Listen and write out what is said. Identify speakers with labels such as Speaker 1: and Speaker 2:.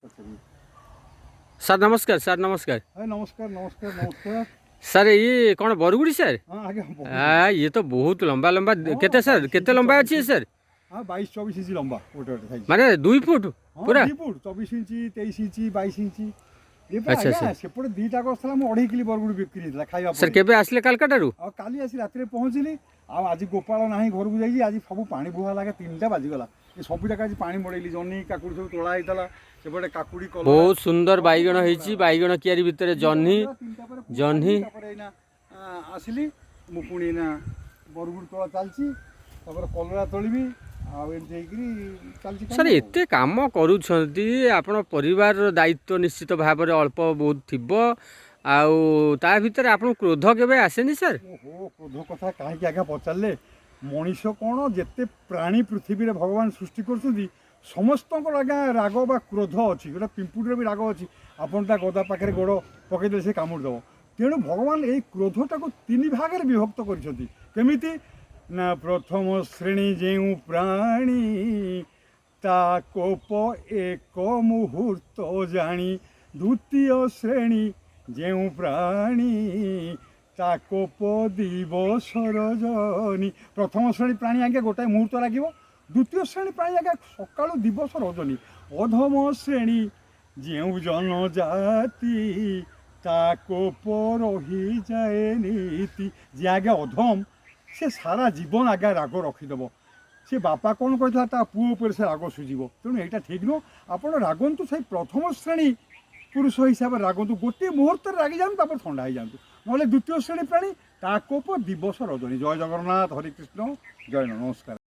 Speaker 1: Sir ନମସ୍କାର sir ନମସ୍କାର
Speaker 2: ନମସ୍କାର ନମସ୍କାର ନମସ୍କାର।
Speaker 1: ସାର୍ ଇଏ କ'ଣ ବରଗୁଡ଼ି ସାର୍?
Speaker 2: ହଁ ଆଜ୍ଞା
Speaker 1: ଇଏ ତ ବହୁତ ଲମ୍ବା ଲମ୍ବା କେତେ ସାର୍ କେତେ ଲମ୍ବା ଅଛି ସାର୍?
Speaker 2: ହଁ 22-24 ଇଞ୍ଚ ଲମ୍ବା ଗୋଟେ ଗୋଟେ ସାଇଜ।
Speaker 1: ମାନେ 2 ଫୁଟ ପୁରା?
Speaker 2: 2 ଫୁଟ 24 ଇଞ୍ଚ 23 ଇଞ୍ଚ 22 ଇଞ୍ଚ।
Speaker 1: ଆଚ୍ଛା
Speaker 2: ଆଜ୍ଞା
Speaker 1: ଆଚ୍ଛା
Speaker 2: ସେପଟେ ଦୁଇଟା ଗଛ ଥିଲା, ମୁଁ 2.5 କିଲୋ ବରଗୁଡ଼ି ବିକ୍ରି ହେଇଥିଲା ଖାଇବା
Speaker 1: ସାର୍।
Speaker 2: ପରେ।
Speaker 1: କେବେ ଆସିଲେ କାଲକାଟାରୁ?
Speaker 2: ଆଉ କାଲି ଆସି ରାତିରେ ପହଞ୍ଚିଲି। ଆଉ ଆଜି ଗୋପାଳ ନାହିଁ, ଘରକୁ ଯାଇଛି। ଆଜି ସବୁ ପାଣି ବୁହା ଲାଗେ, 3ଟା ବାଜିଗଲା। ଏ ସବୁ ଜାଗା ଆଜି ପାଣି ମଡ଼େଇଲି। ଜହ୍ନି କାକୁଡ଼ି ସବୁ ତୋଳା ହେଇଥିଲା। ସେପଟେ କାକୁଡ଼ି କଲରା
Speaker 1: ବହୁତ ସୁନ୍ଦର ବାଇଗଣ ହେଇଛି। ବାଇଗଣ କିଆରି ଭିତରେ ଜହ୍ନି
Speaker 2: 3ଟା ପରେ ପୁଣି
Speaker 1: ଜହ୍ନି।
Speaker 2: କାଢ଼ିଲି। ତାପରେ ଏଇନା ଆସିଲି। ମୁଁ ପୁଣି ଏଇନା ବରଗୁଡ଼ି ତୋଳା ଚାଲିଛି। ତାପରେ କଲରା ତୋଳିବି। ଆଉ ଏମିତି ହେଇକିରି ଚାଲିଛି କାମ।
Speaker 1: ସାର୍ ଏତେ କାମ କରୁଛନ୍ତି, ଆପଣ ପରିବାରର ଦାୟିତ୍ୱ ନିଶ୍ଚିତ ଭାବରେ ଅଳ୍ପ ବହୁତ ଥିବ। ଆଉ ତା ଭିତରେ ଆପଣଙ୍କୁ କ୍ରୋଧ କେବେ ଆସେନି ସାର୍?
Speaker 2: ଓହୋ, କ୍ରୋଧ କଥା କାହିଁକି ଆଜ୍ଞା ପଚାରିଲେ? ମଣିଷ କ'ଣ, ଯେତେ ପ୍ରାଣୀ ପୃଥିବୀରେ ଭଗବାନ ସୃଷ୍ଟି କରୁଛନ୍ତି ସମସ୍ତଙ୍କର ଆଜ୍ଞା ରାଗ ବା କ୍ରୋଧ ଅଛି। ଗୋଟେ ପିମ୍ପୁଡ଼ିର ବି ରାଗ ଅଛି। ଆପଣ ତା ଗଦା ପାଖରେ ଗୋଡ଼ ପକାଇଦେଲେ ସେ କାମୁଡ଼ି ଦେବ। ତେଣୁ ଭଗବାନ ଏଇ କ୍ରୋଧଟାକୁ 3 ଭାଗରେ ବିଭକ୍ତ କରିଛନ୍ତି। କେମିତି ନା, ପ୍ରଥମ ଶ୍ରେଣୀ ଯେଉଁ ପ୍ରାଣୀ ତା କୋପ ଏକ ମୁହୂର୍ତ୍ତ ଜାଣି, ଦ୍ୱିତୀୟ ଶ୍ରେଣୀ ଯେଉଁ ପ୍ରାଣୀ ତା କୋପ ଦିବସ ରଜନୀ। ପ୍ରଥମ ଶ୍ରେଣୀ ପ୍ରାଣୀ ଆଜ୍ଞା ଗୋଟାଏ ମୁହୂର୍ତ୍ତ ଲାଗିବ। ଦ୍ୱିତୀୟ ଶ୍ରେଣୀ ପ୍ରାଣୀ ଆଜ୍ଞା ସକାଳୁ ଦିବସ ରଜନୀ। ଅଧମ ଶ୍ରେଣୀ ଯେଉଁ ଜନଜାତି ତା କୋପ ରହିଯାଏ ନୀତି। ଯିଏ ଆଜ୍ଞା ଅଧମ, ସେ ସାରା ଜୀବନ ଆଜ୍ଞା ରାଗ ରଖିଦେବ। ସେ ବାପା କ'ଣ କହିଥିଲା, ତା ପୁଅ ଉପରେ ସେ ରାଗ ସୁଝିବ। ତେଣୁ ଏଇଟା ଠିକ୍ ନୁହଁ। ଆପଣ ରାଗନ୍ତୁ, ସେଇ ପ୍ରଥମ ଶ୍ରେଣୀ ପୁରୁଷ ହିସାବରେ ରାଗନ୍ତୁ। ଗୋଟିଏ ମୁହୂର୍ତ୍ତରେ ରାଗିଯାଆନ୍ତୁ, ତାପରେ ଥଣ୍ଡା ହେଇଯାଆନ୍ତୁ। ନହେଲେ ଦ୍ୱିତୀୟ ଶ୍ରେଣୀ ପ୍ରାଣୀ ତା କୋପ ଦିବସ ରଜନୀ। ଜୟ ଜଗନ୍ନାଥ, ହରେ କୃଷ୍ଣ, ଜୟ ନମସ୍କାର।